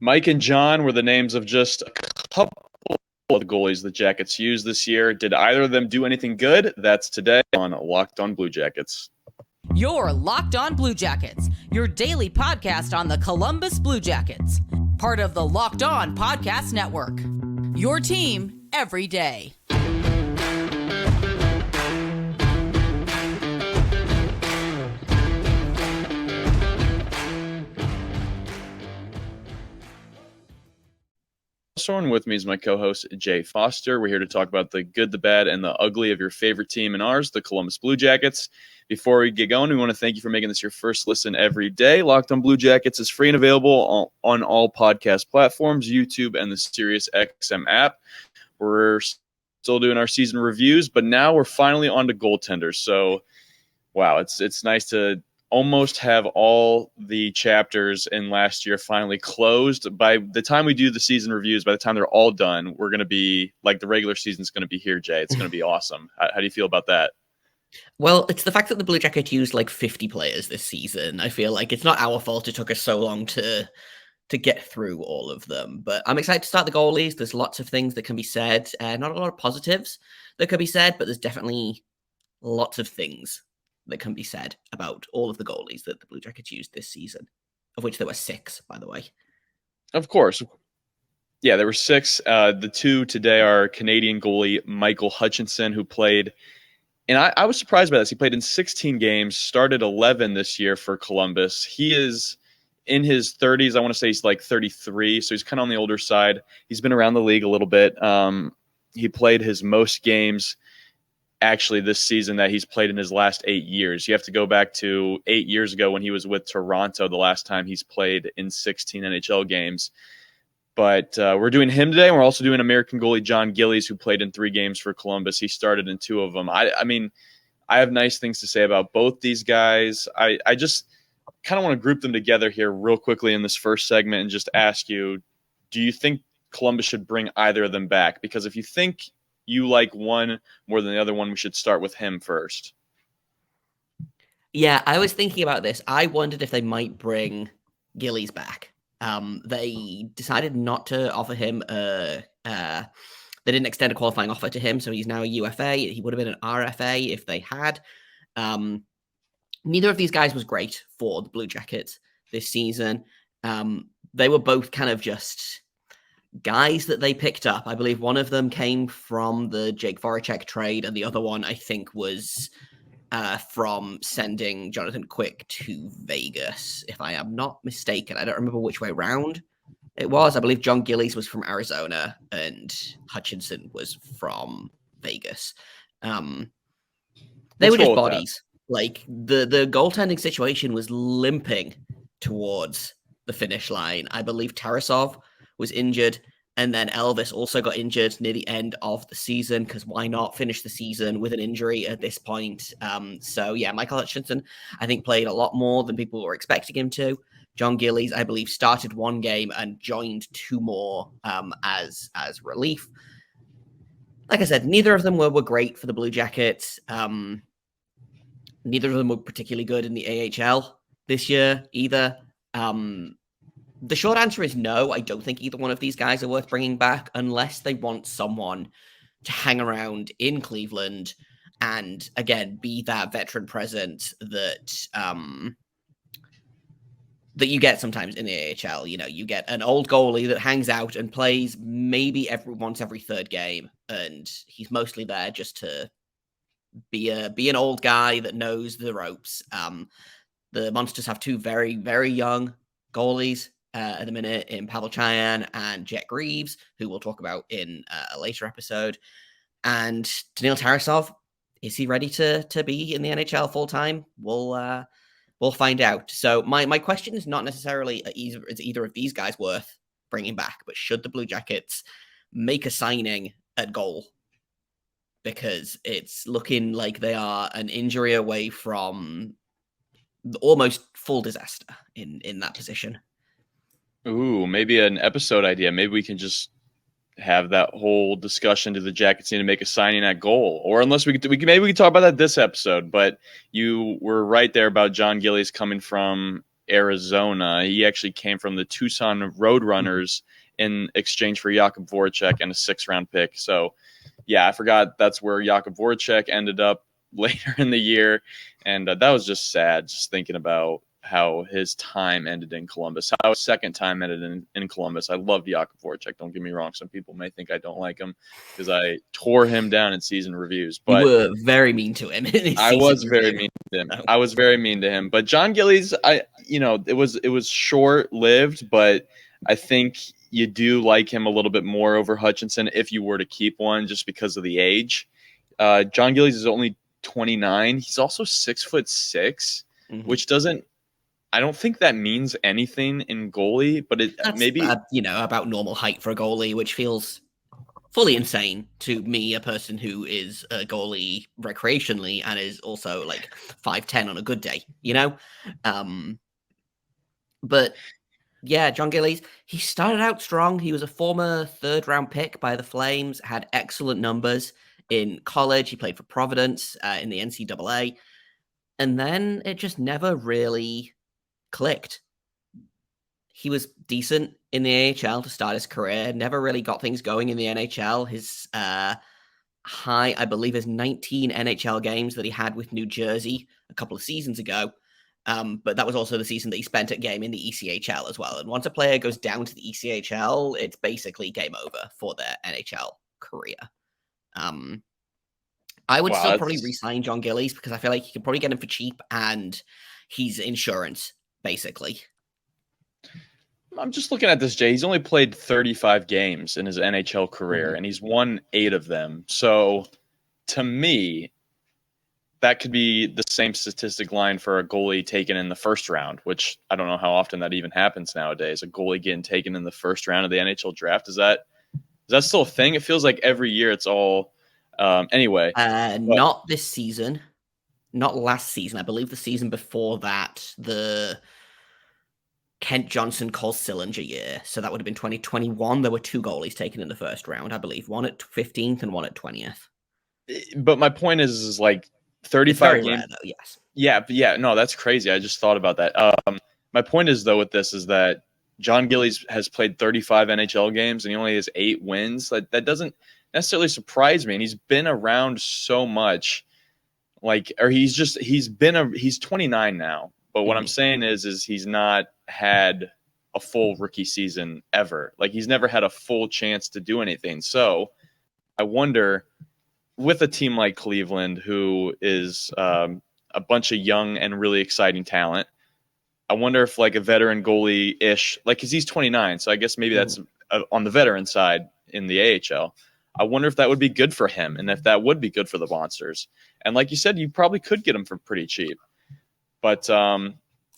Mike and John were the names of just a couple of the goalies the Jackets used this year. Did either of them do anything good? That's today on Locked On Blue Jackets. You're Locked On Blue Jackets, your daily podcast on the Columbus Blue Jackets, part of the Locked On Podcast Network. Your team every day. Also on with me is my co-host, Jay Foster. We're here to talk about the good, the bad, and the ugly of your favorite team and ours, the Columbus Blue Jackets. Before we get going, we want to thank you for making this your first listen every day. Locked on Blue Jackets is free and available on all podcast platforms, YouTube, and the SiriusXM app. We're still doing our season reviews, but now we're finally on to goaltenders. So, wow, it's nice to almost have all the chapters in last year finally closed. By the time we do the season reviews, by the time they're all done, we're going to be like the regular season's going to be here, Jay. It's going to be awesome. How do you feel about that? Well, it's the fact that the Blue Jackets used like 50 players this season. I feel like it's not our fault it took us so long to get through all of them. But I'm excited to start the goalies. There's lots of things that can be said. Not a lot of positives that can be said, but there's definitely lots of things that can be said about all of the goalies that the Blue Jackets used this season, of which there were 6, by the way. Of course. Yeah, there were 6. The 2 today are Canadian goalie Michael Hutchinson, who played, and I was surprised by this. He played in 16 games, started 11 this year for Columbus. He is in his 30s. I want to say he's like 33, so he's kind of on the older side. He's been around the league a little bit. He played his most games actually this season that he's played in his last 8 years. You have to go back to 8 years ago when he was with Toronto, the last time he's played in 16 NHL games. But we're doing him today, and we're also doing American goalie Jon Gillies, who played in 3 games for Columbus. He started in 2 of them. I mean, I have nice things to say about both these guys. I just kind of want to group them together here real quickly in this first segment and just ask you, do you think Columbus should bring either of them back? Because if you think you like one more than the other one, we should start with him first. Yeah, I was thinking about this. I wondered if they might bring Gillies back. They decided not to offer him they didn't extend a qualifying offer to him, so he's now a UFA. He would have been an RFA if they had. Neither of these guys was great for the Blue Jackets this season. They were both kind of just guys that they picked up. I believe one of them came from the Jake Voracek trade, and the other one, I think, was from sending Jonathan Quick to Vegas, if I am not mistaken. I don't remember which way round it was. I believe Jon Gillies was from Arizona and Hutchinson was from Vegas. They were just bodies. Like the goaltending situation was limping towards the finish line. I believe Tarasov was injured, and then Elvis also got injured near the end of the season, because why not finish the season with an injury at this point? So yeah, Michael Hutchinson, I think, played a lot more than people were expecting him to. Jon Gillies, I believe, started 1 game and joined 2 more as relief. Like I said, neither of them were great for the Blue Jackets. Neither of them were particularly good in the AHL this year either. The short answer is no. I don't think either one of these guys are worth bringing back unless they want someone to hang around in Cleveland and, again, be that veteran presence that that you get sometimes in the AHL. You know, you get an old goalie that hangs out and plays maybe once every 3rd game, and he's mostly there just to be an old guy that knows the ropes. The Monsters have 2 very, very young goalies at the minute in Pavel Chayan and Jet Greaves, who we'll talk about in a later episode. And Daniil Tarasov, is he ready to be in the NHL full time? We'll find out. So my question is not necessarily is either of these guys worth bringing back, but should the Blue Jackets make a signing at goal? Because it's looking like they are an injury away from almost full disaster in that position. Ooh, maybe an episode idea. Maybe we can just have that whole discussion. Do the Jackets need to make a signing at goal? Or unless maybe we can talk about that this episode. But you were right there about Jon Gillies coming from Arizona. He actually came from the Tucson Roadrunners in exchange for Jakub Voracek and a 6th-round pick. So, yeah, I forgot that's where Jakub Voracek ended up later in the year. And that was just sad, just thinking about how his time ended in Columbus, how his second time ended in Columbus. I loved Jakub Voracek. Don't get me wrong. Some people may think I don't like him because I tore him down in season reviews. But you were very mean to him. I was very mean to him. I was very mean to him. But Jon Gillies, it was short lived, but I think you do like him a little bit more over Hutchinson if you were to keep one, just because of the age. Jon Gillies is only 29. He's also 6'6", which doesn't. I don't think that means anything in goalie, but That's maybe about normal height for a goalie, which feels fully insane to me, a person who is a goalie recreationally and is also like 5'10" on a good day, But yeah, Jon Gillies, he started out strong. He was a former 3rd-round pick by the Flames, had excellent numbers in college. He played for Providence in the NCAA, and then it just never really clicked. He was decent in the AHL to start his career, never really got things going in the NHL. His high, I believe, is 19 NHL games that he had with New Jersey a couple of seasons ago. But that was also the season that he spent at game in the ECHL as well. And once a player goes down to the ECHL, it's basically game over for their NHL career. I would still probably re-sign Jon Gillies because I feel like you can probably get him for cheap and he's insurance, basically. I'm just looking at this, Jay. He's only played 35 games in his NHL career, and he's won 8 of them. So, to me, that could be the same statistic line for a goalie taken in the 1st round, which I don't know how often that even happens nowadays. A goalie getting taken in the 1st round of the NHL draft. Is that still a thing? It feels like every year it's all anyway. Not this season. Not last season. I believe the season before that, the Kent Johnson, Cole Sillinger year. So that would have been 2021. There were 2 goalies taken in the 1st round, I believe. One at 15th and one at 20th. But my point is like 35 games. Rare, though, yes. Yeah. No, that's crazy. I just thought about that. My point is, though, with this is that Jon Gillies has played 35 NHL games and he only has 8 wins. That doesn't necessarily surprise me. And he's been around so much. He's 29 now. But what I'm saying is he's not had a full rookie season ever. Like, he's never had a full chance to do anything. So I wonder, with a team like Cleveland, who is a bunch of young and really exciting talent, I wonder if like a veteran goalie-ish, like, because he's 29, so I guess maybe that's on the veteran side in the AHL. I wonder if that would be good for him and if that would be good for the Monsters. And like you said, you probably could get him for pretty cheap. But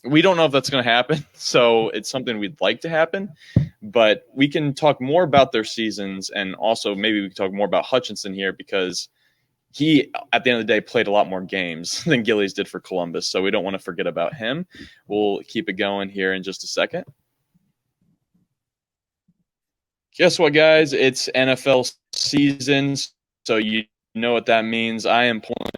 we don't know if that's going to happen, so it's something we'd like to happen. But we can talk more about their seasons, and also maybe we can talk more about Hutchinson here because he, at the end of the day, played a lot more games than Gillies did for Columbus, so we don't want to forget about him. We'll keep it going here in just a second. Guess what, guys? It's NFL season, so you know what that means. I am pulling out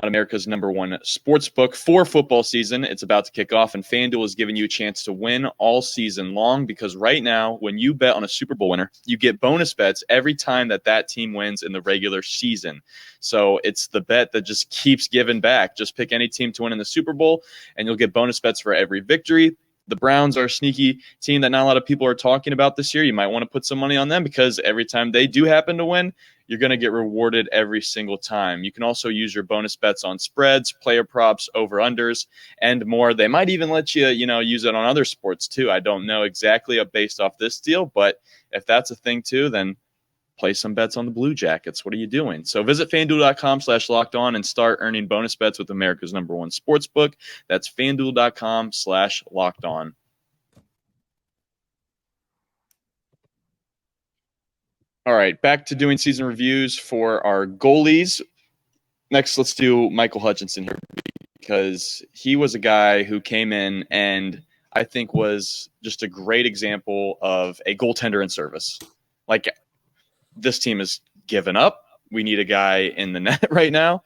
America's #1 sports book for football season. It's about to kick off, and FanDuel is giving you a chance to win all season long because right now, when you bet on a Super Bowl winner, you get bonus bets every time that team wins in the regular season. So it's the bet that just keeps giving back. Just pick any team to win in the Super Bowl, and you'll get bonus bets for every victory. The Browns are a sneaky team that not a lot of people are talking about this year. You might want to put some money on them because every time they do happen to win, you're going to get rewarded every single time. You can also use your bonus bets on spreads, player props, over-unders, and more. They might even let you, use it on other sports too. I don't know exactly based off this deal, but if that's a thing too, then play some bets on the Blue Jackets. What are you doing? So visit FanDuel.com/lockedon and start earning bonus bets with America's #1 sportsbook. That's FanDuel.com/lockedon. All right, back to doing season reviews for our goalies. Next, let's do Michael Hutchinson here because he was a guy who came in and I think was just a great example of a goaltender in service. Like, this team is given up. We need a guy in the net right now.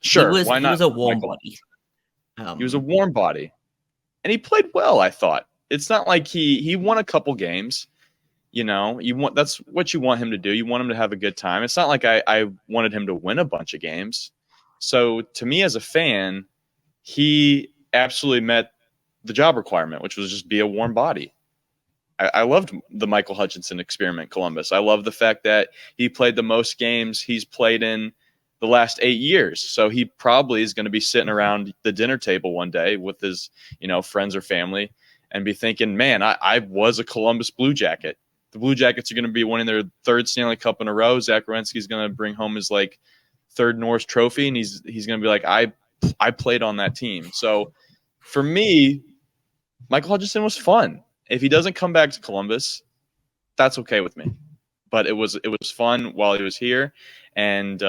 Sure, why not? He was a warm body. He was a warm body. and he played well, I thought. It's not like he won a couple games. That's what you want him to do. You want him to have a good time. It's not like I wanted him to win a bunch of games. So to me as a fan, he absolutely met the job requirement, which was just be a warm body. I loved the Michael Hutchinson experiment, Columbus. I love the fact that he played the most games he's played in the last 8 years. So he probably is going to be sitting around the dinner table one day with his, friends or family and be thinking, man, I was a Columbus Blue Jacket. The Blue Jackets are going to be winning their third Stanley Cup in a row. Zach Werenski's going to bring home his third Norris Trophy, and he's going to be like, I played on that team. So for me, Michael Hutchinson was fun. If he doesn't come back to Columbus, that's okay with me. But it was fun while he was here, and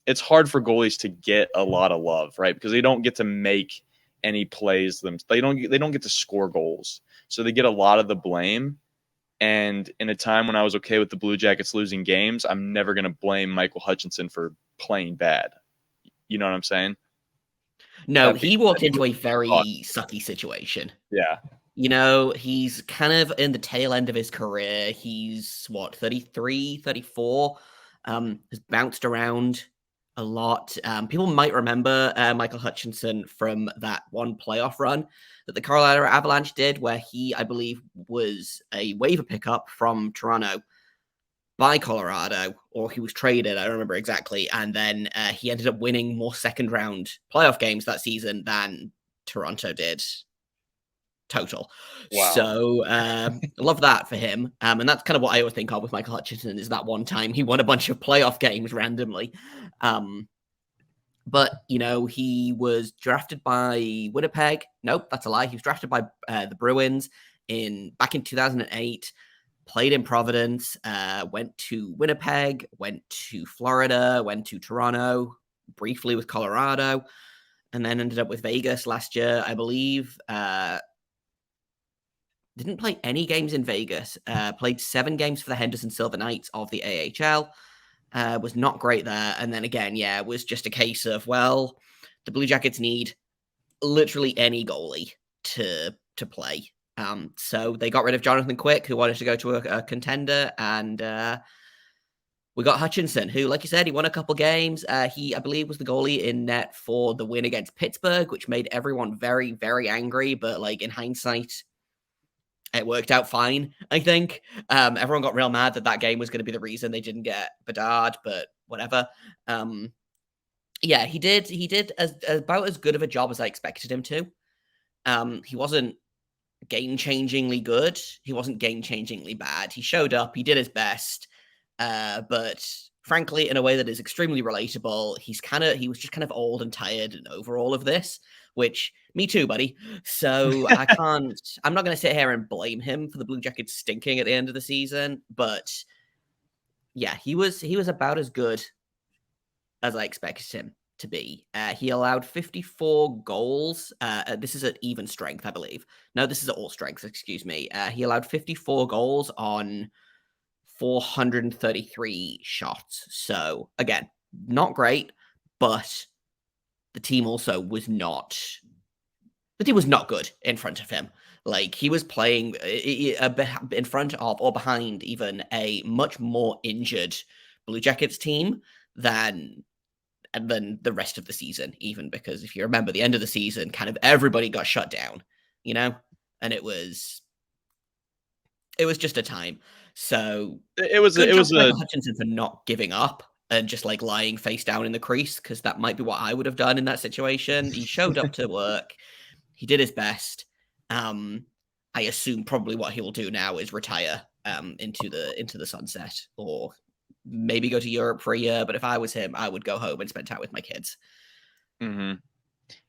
it's hard for goalies to get a lot of love, right? Because they don't get to make any plays. They don't get to score goals, so they get a lot of the blame. And in a time when I was okay with the Blue Jackets losing games, I'm never going to blame Michael Hutchinson for playing bad. You know what I'm saying? No, he walked into a very sucky situation. Yeah. He's kind of in the tail end of his career. He's 33, 34, has bounced around a lot. People might remember Michael Hutchinson from that one playoff run that the Colorado Avalanche did, where he, I believe, was a waiver pickup from Toronto by Colorado, or he was traded, I don't remember exactly, and then he ended up winning more second round playoff games that season than Toronto did total. Wow. So love that for him. And that's kind of what I always think of with Michael Hutchinson, is that one time he won a bunch of playoff games randomly. But he was drafted by Winnipeg. Nope, that's a lie. He was drafted by the Bruins back in 2008, played in Providence, went to Winnipeg, went to Florida, went to Toronto, briefly with Colorado, and then ended up with Vegas last year, I believe. Didn't play any games in Vegas. Played 7 games for the Henderson Silver Knights of the AHL. Was not great there. And then again, it was just a case of, well, the Blue Jackets need literally any goalie to play. So they got rid of Jonathan Quick, who wanted to go to a contender, and we got Hutchinson, who, like you said, he won a couple games. He, I believe, was the goalie in net for the win against Pittsburgh, which made everyone very, very angry. But in hindsight, it worked out fine, I think. Everyone got real mad that game was going to be the reason they didn't get Bedard, but whatever. He did about as good of a job as I expected him to. He wasn't game-changingly good. He wasn't game-changingly bad. He showed up. He did his best. But frankly, in a way that is extremely relatable, he was just kind of old and tired and over all of this, which, me too, buddy. So I'm not going to sit here and blame him for the Blue Jackets stinking at the end of the season, but he was about as good as I expected him to be. He allowed 54 goals. This is at even strength, I believe. No, this is at all strengths, excuse me. He allowed 54 goals on 433 shots. So again, not great, but the team also was not good in front of him. He was playing in front of or behind even a much more injured Blue Jackets team than the rest of the season, even, because if you remember, the end of the season, kind of everybody got shut down, and it was just a time. So it was Michael Hutchinson for not giving up and just lying face down in the crease, because that might be what I would have done in that situation. He showed up to work. He did his best. I assume probably what he will do now is retire into the sunset, or maybe go to Europe for a year. But if I was him, I would go home and spend time with my kids. Mm-hmm.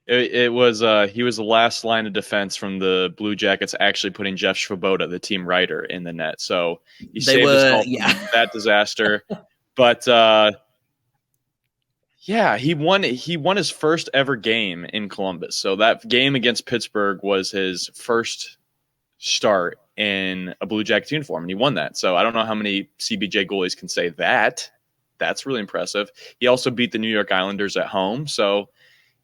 It was he was the last line of defense from the Blue Jackets actually putting Jeff Svoboda, the team writer, in the net. So he saved us all from that disaster. But he won his first ever game in Columbus. So that game against Pittsburgh was his first start in a Blue Jackets uniform, and he won that. So I don't know how many CBJ goalies can say that. That's really impressive. He also beat the New York Islanders at home. So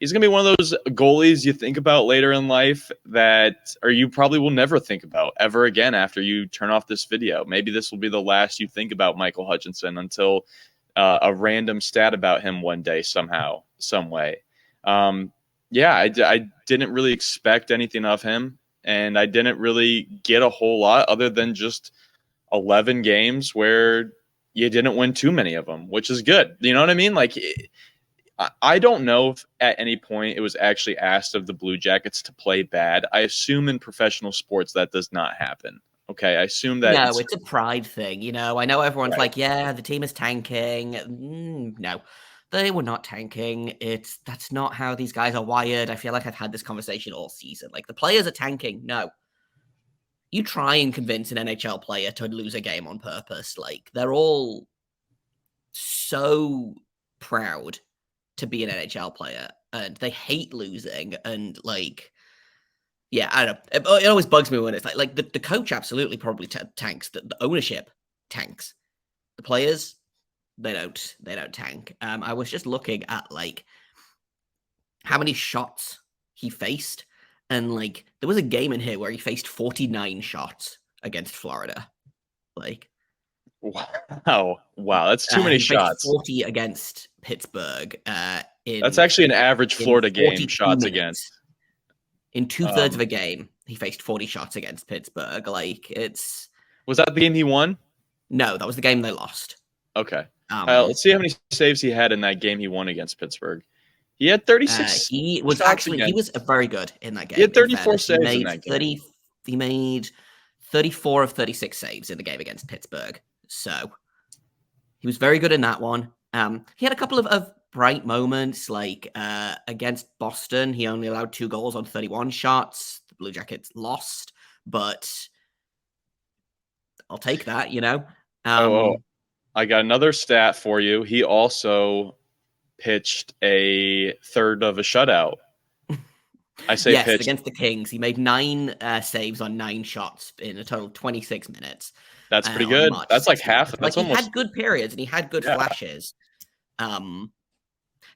he's going to be one of those goalies you think about later in life or you probably will never think about ever again after you turn off this video. Maybe this will be the last you think about Michael Hutchinson until a random stat about him one day somehow, some way. I didn't really expect anything of him, and I didn't really get a whole lot other than just 11 games where you didn't win too many of them, which is good. You know what I mean? Like, I don't know if at any point it was actually asked of the Blue Jackets to play bad. I assume in professional sports that does not happen. Okay, I assume that No, it's a pride thing. I know everyone's right. like, yeah, the team is tanking. No, they were not tanking. That's not how these guys are wired. I feel like I've had this conversation all season. Like, the players are tanking. No. You try and convince an NHL player to lose a game on purpose. Like, they're all so proud to be an NHL player, and they hate losing. And like, yeah, I don't know. It always bugs me when it's like the coach absolutely probably tanks. The ownership tanks. The players, they don't tank. I was just looking at like how many shots he faced, and like there was a game in here where he faced 49 shots against Florida. Like, wow, that's too many he faced shots. 40 against Pittsburgh. That's actually an average Florida game shots against. In 2/3 of a game, he faced 40 shots against Pittsburgh. Like, was that the game he won? No, that was the game they lost. Okay. Let's see how many saves he had in that game he won against Pittsburgh. He had 36. He was very good in that game. He had 34 saves in that game. He made 34 of 36 saves in the game against Pittsburgh. So he was very good in that one. He had a couple of bright moments, like against Boston. He only allowed 2 goals on 31 shots. The Blue Jackets lost, but I'll take that, I got another stat for you. He also pitched a third of a shutout. I say yes, pitched against the Kings. He made 9 saves on 9 shots in a total of 26 minutes. That's pretty good. That's like half. That's he had good periods and he had good flashes.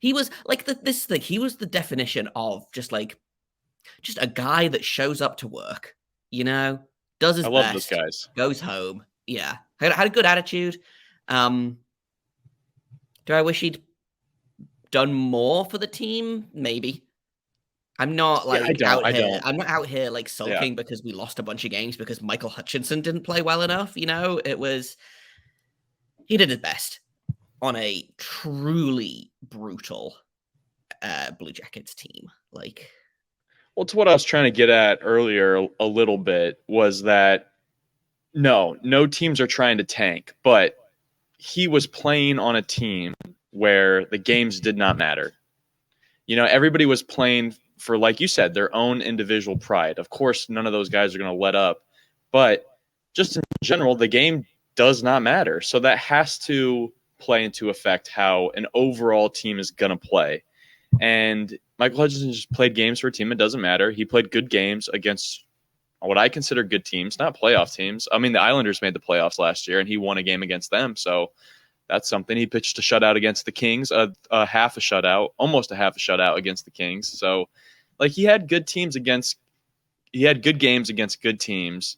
He was like this thing. He was the definition of just a guy that shows up to work. Does his best. I love those guys. Goes home. Yeah, had a good attitude. Do I wish he'd done more for the team? Maybe. I'm not I'm not out here like sulking because we lost a bunch of games because Michael Hutchinson didn't play well enough. He did his best on a truly brutal Blue Jackets team. Well, it's what I was trying to get at earlier a little bit was that no teams are trying to tank, but he was playing on a team where the games did not matter. Everybody was playing for, like you said, their own individual pride. Of course, none of those guys are going to let up, but just in general, the game does not matter. So that has to play into effect how an overall team is going to play. And Michael Hutchinson just played games for a team. It doesn't matter. He played good games against what I consider good teams, not playoff teams. I mean, the Islanders made the playoffs last year, and he won a game against them. So that's something. He pitched a shutout against the Kings, almost a half a shutout against the Kings. So, he had good games against good teams.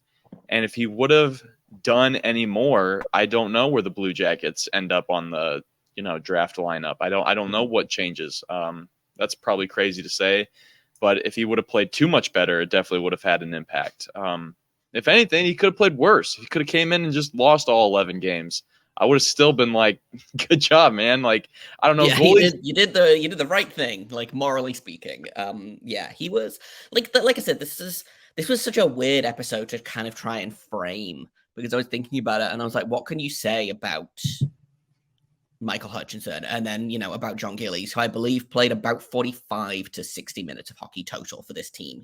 And if he would have done any more, I don't know where the Blue Jackets end up on the, draft lineup. I don't know what changes. That's probably crazy to say, but if he would have played too much better, it definitely would have had an impact. If anything, he could have played worse. He could have came in and just lost all 11 games. I would have still been like, good job, man. I don't know. Yeah, you did the right thing, morally speaking. He was like I said, this was such a weird episode to kind of try and frame because I was thinking about it and I was like, what can you say about Michael Hutchinson? And then, about Jon Gillies, who I believe played about 45 to 60 minutes of hockey total for this team,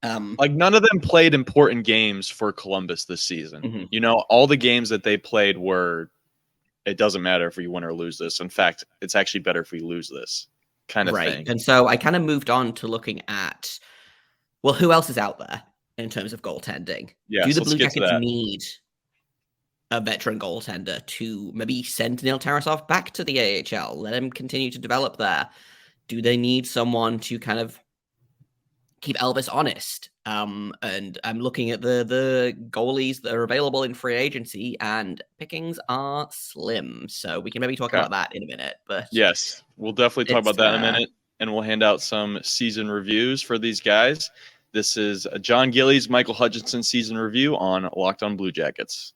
none of them played important games for Columbus this season. Mm-hmm. All the games that they played were, it doesn't matter if we win or lose this. In fact, it's actually better if we lose this kind of thing. And so I kind of moved on to looking at, well, who else is out there in terms of goaltending? Do the Blue Jackets need a veteran goaltender to maybe send Neil Tarasov back to the AHL, let him continue to develop there? do they need someone to kind of keep Elvis honest? And I'm looking at the goalies that are available in free agency, and pickings are slim. So we can maybe talk Okay. about that in a minute. But Yes, we'll definitely talk it's about that in a minute, and we'll hand out some season reviews for these guys. This is Jon Gillies, Michael Hutchinson season review on Locked On Blue Jackets.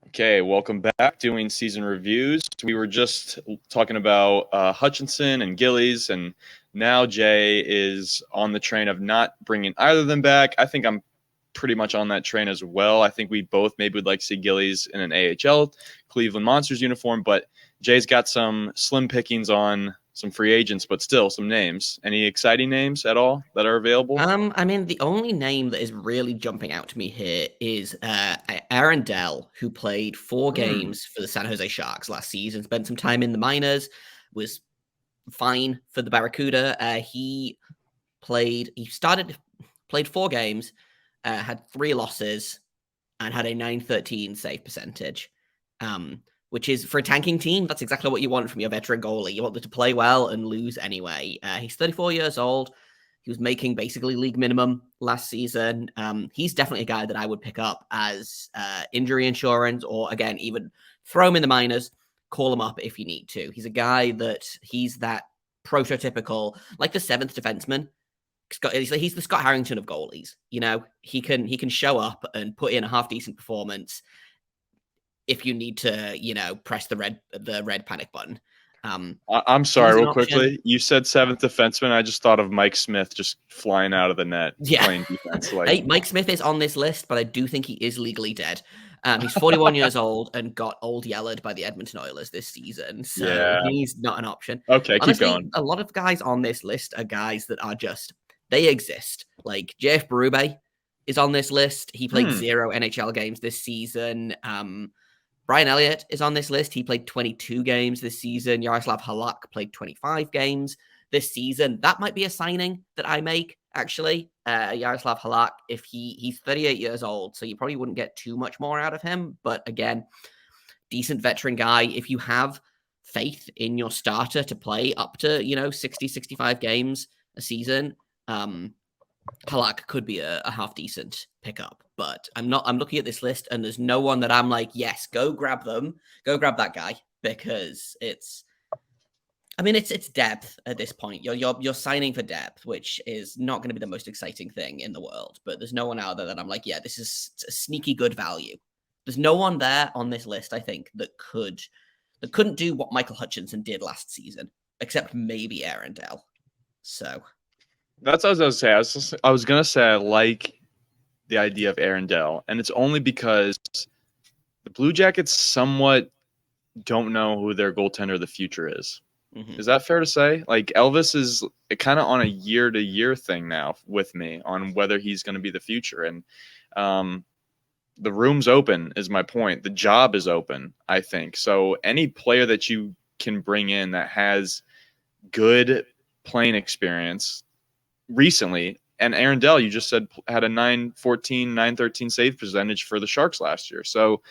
Okay, welcome back. Doing season reviews. We were just talking about Hutchinson and Gillies, and now Jay is on the train of not bringing either of them back. I think I'm pretty much on that train as well. I think we both maybe would like to see Gillies in an AHL Cleveland Monsters uniform, but Jay's got some slim pickings on some free agents, but still some names. Any exciting names at all that are available? I mean, the only name that is really jumping out to me here is Aaron Dell, who played 4 games for the San Jose Sharks last season, spent some time in the minors, was fine for the Barracuda. He played 4 games, had 3 losses, and had a .913 save percentage. Which is, for a tanking team, that's exactly what you want from your veteran goalie. You want them to play well and lose anyway. He's 34 years old. He was making basically league minimum last season. He's definitely a guy that I would pick up as injury insurance, or again, even throw him in the minors, call him up if you need to. He's a guy he's that prototypical, like the 7th defenseman. He's the Scott Harrington of goalies. You know, he can show up and put in a half decent performance if you need to, you know, press the red panic button. I'm sorry, real quickly. You said 7th defenseman. I just thought of Mike Smith just flying out of the net, playing defense. Hey, Mike Smith is on this list, but I do think he is legally dead. He's 41 years old and got old yelled by the Edmonton Oilers this season, so he's not an option. Okay, honestly, keep going. A lot of guys on this list are guys that are they exist. Like JF Berube is on this list. He played 0 NHL games this season. Brian Elliott is on this list. He played 22 games this season. Yaroslav Halak played 25 games this season. That might be a signing that I make, actually. Yaroslav Halak, if he's 38 years old, so you probably wouldn't get too much more out of him. But again, decent veteran guy. If you have faith in your starter to play up to, 60, 65 games a season, Halak could be a half decent pickup, but I'm looking at this list and there's no one that I'm like, yes, go grab them, go grab that guy, because it's depth at this point. You're signing for depth, which is not going to be the most exciting thing in the world, but there's no one out there that I'm like, yeah, this is a sneaky good value. There's no one there on this list, I think, that couldn't do what Michael Hutchinson did last season, except maybe Aaron Dell. So that's what I was going to say. I was going to say I like the idea of Aaron Dell, and it's only because the Blue Jackets somewhat don't know who their goaltender of the future is. Mm-hmm. Is that fair to say? Like, Elvis is kind of on a year-to-year thing now with me on whether he's going to be the future. And the room's open is my point. The job is open, I think. So any player that you can bring in that has good playing experience recently, and Aaron Dell, you just said, had a .914, .913 save percentage for the Sharks last year. So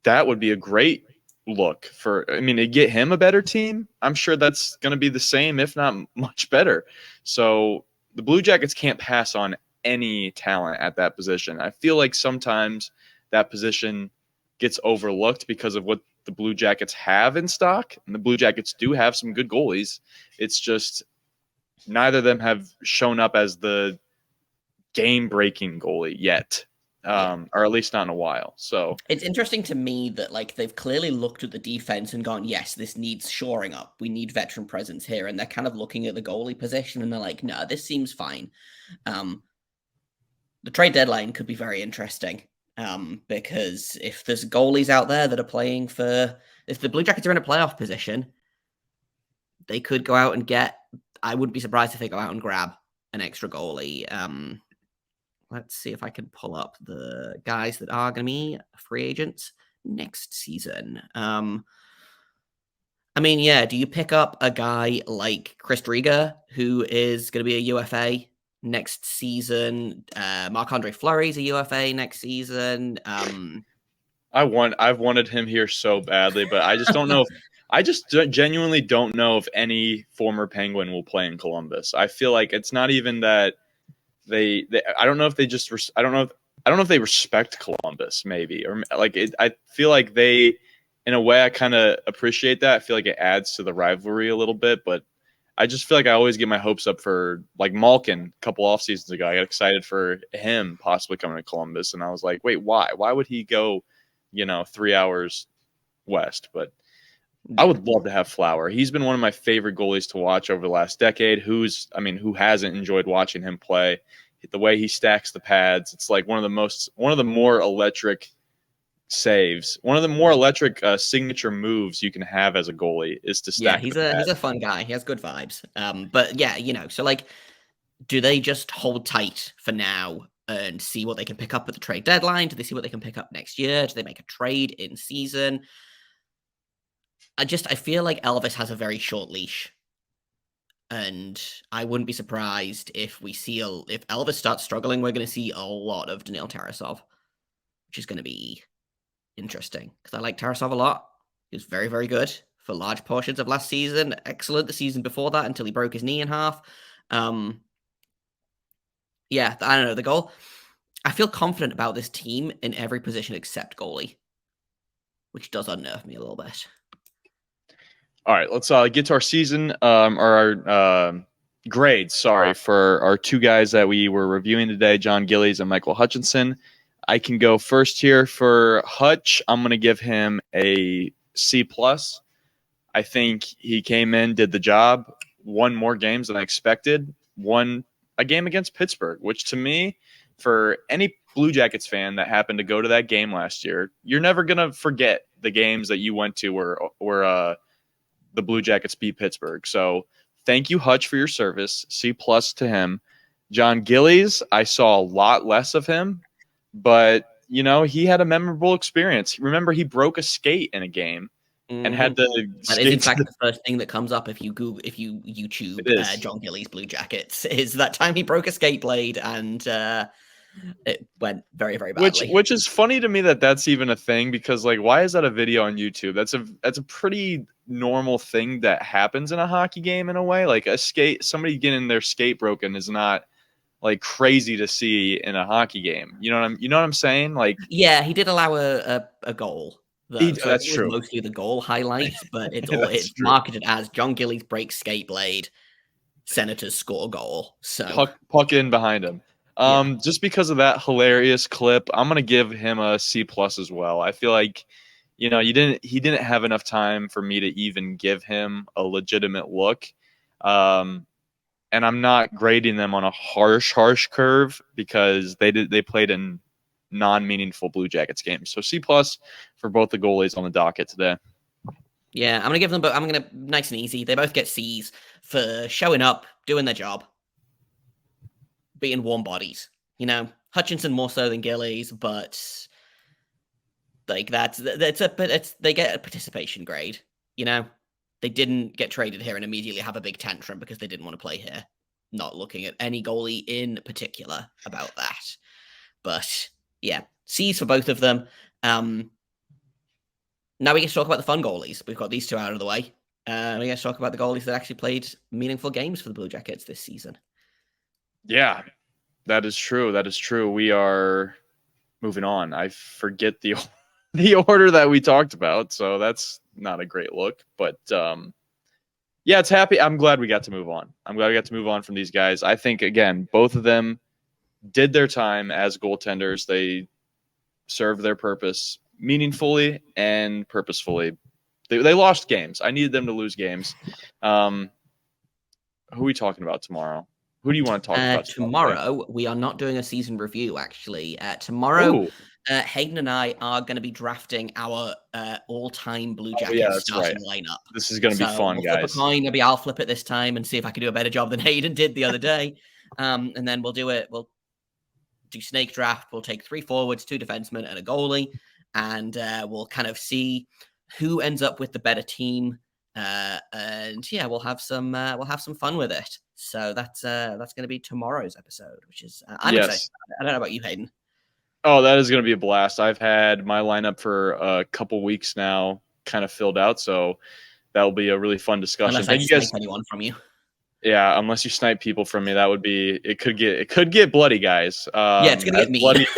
that would be a great look to get him a better team. I'm sure that's going to be the same, if not much better. So the Blue Jackets can't pass on any talent at that position. I feel like sometimes that position gets overlooked because of what the Blue Jackets have in stock. And the Blue Jackets do have some good goalies. It's just neither of them have shown up as the game-breaking goalie yet. Or at least not in a while. So it's interesting to me that they've clearly looked at the defense and gone, yes, this needs shoring up. We need veteran presence here. And they're kind of looking at the goalie position and they're like, no, this seems fine. The trade deadline could be very interesting because if there's goalies out there that are playing if the Blue Jackets are in a playoff position, they could go out and I wouldn't be surprised if they go out and grab an extra goalie. Let's see if I can pull up the guys that are going to be free agents next season. Do you pick up a guy like Chris Driedger, who is going to be a UFA next season. Marc-Andre Fleury's a UFA next season. I've wanted him here so badly, but I just don't know if I just genuinely don't know if any former Penguin will play in Columbus. I feel like it's not even that they I don't know if they just I don't know if they respect Columbus maybe, or like I feel like they, in a way, I kind of appreciate that. I feel like it adds to the rivalry a little bit, but I just feel like I always get my hopes up for like Malkin a couple off seasons ago. I got excited for him possibly coming to Columbus, and I was like, wait, why? Why would he go, 3 hours west? But I would love to have Flower. He's been one of my favorite goalies to watch over the last decade. Who hasn't enjoyed watching him play? The way he stacks the pads, it's like one of the more electric saves, one of the more electric signature moves you can have as a goalie is to stack. Yeah, he's a fun guy. He has good vibes. But yeah, so like, do they just hold tight for now and see what they can pick up at the trade deadline? Do they see what they can pick up next year? Do they make a trade in season? I feel like Elvis has a very short leash. And I wouldn't be surprised if if Elvis starts struggling, we're going to see a lot of Daniil Tarasov, which is going to be interesting because I like Tarasov a lot. He was very, very good for large portions of last season. Excellent the season before that until he broke his knee in half. Yeah, I don't know. The goal, I feel confident about this team in every position except goalie, which does unnerve me a little bit. All right, let's get to our season or our grades. Sorry, for our two guys that we were reviewing today, Jon Gillies and Michael Hutchinson. I can go first here for Hutch. I'm going to give him a C+. I think he came in, did the job, won more games than I expected, won a game against Pittsburgh, which to me, for any Blue Jackets fan that happened to go to that game last year, you're never going to forget the games that you went to where the Blue Jackets beat Pittsburgh. So thank you, Hutch, for your service. C+ to him. Jon Gillies, I saw a lot less of him, but he had a memorable experience. Remember, he broke a skate in a game and had to. That is in fact the first thing that comes up if you YouTube Jon Gillies Blue Jackets. Is that time he broke a skate blade and it went very, very badly. Which is funny to me that's even a thing, because like, why is that a video on YouTube? That's a pretty normal thing that happens in a hockey game in a way. Like somebody getting their skate broken is not like crazy to see in a hockey game. You know what I'm saying? Like, yeah, he did allow a goal. That's true. Mostly the goal highlights, but it's marketed as Jon Gillies breaks skate blade, Senators score goal. So puck in behind him. Just because of that hilarious clip, I'm gonna give him a C+ as well. I feel like, he didn't have enough time for me to even give him a legitimate look. And I'm not grading them on a harsh curve because they played in non-meaningful Blue Jackets games. So C+ for both the goalies on the docket today. Yeah, I'm gonna give them, but I'm gonna nice and easy. They both get C's for showing up, doing their job, being warm bodies. Hutchinson more so than Gillies, but like they get a participation grade. They didn't get traded here and immediately have a big tantrum because they didn't want to play here. Not looking at any goalie in particular about that. But yeah, C's for both of them. Now we get to talk about the fun goalies. We've got these two out of the way. We get to talk about the goalies that actually played meaningful games for the Blue Jackets this season. Yeah, that is true. We are moving on. I forget the order that we talked about, so that's not a great look. But yeah, it's happy. I'm glad we got to move on. From these guys. I think, again, both of them did their time as goaltenders. They served their purpose meaningfully and purposefully. They lost games. I needed them to lose games. Who are we talking about tomorrow? Who do you want to talk about tomorrow? We are not doing a season review, actually. Tomorrow, Hayden and I are going to be drafting our all-time Blue Jackets starting lineup. This is going to be fun, we'll guys. Flip a coin. Maybe I'll flip it this time and see if I can do a better job than Hayden did the other day. And then we'll do it. We'll do snake draft. We'll take 3 forwards, 2 defensemen, and a goalie, and we'll kind of see who ends up with the better team And yeah, we'll have some fun with it. So that's going to be tomorrow's episode, which is I'm excited. Yes. I don't know about you, Hayden. Oh, that is going to be a blast. I've had my lineup for a couple weeks now kind of filled out, so that'll be a really fun discussion. Unless I Thank you guys. snipe anyone from you. Yeah, unless you snipe people from me, that would be it. Could get bloody, guys. Yeah, it's gonna get me.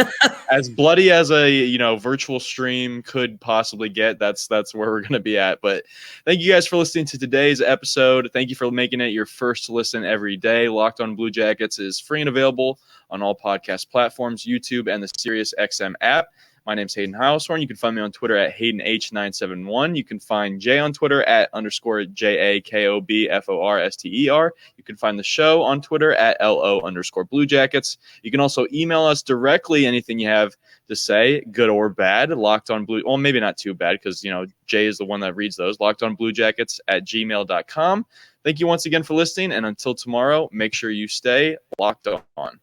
As bloody as a virtual stream could possibly get. That's where we're gonna be at. But thank you guys for listening to today's episode. Thank you for making it your first listen every day. Locked On Blue Jackets is free and available on all podcast platforms, YouTube, and the SiriusXM app. My name's Hayden Heilshorn. You can find me on Twitter at HaydenH971. You can find Jay on Twitter at _JAKOBFORSTER. You can find the show on Twitter at LO_Blue Jackets. You can also email us directly anything you have to say, good or bad, Locked On Blue. Well, maybe not too bad because, Jay is the one that reads those. LockedOnBlueJackets@gmail.com. Thank you once again for listening. And until tomorrow, make sure you stay locked on.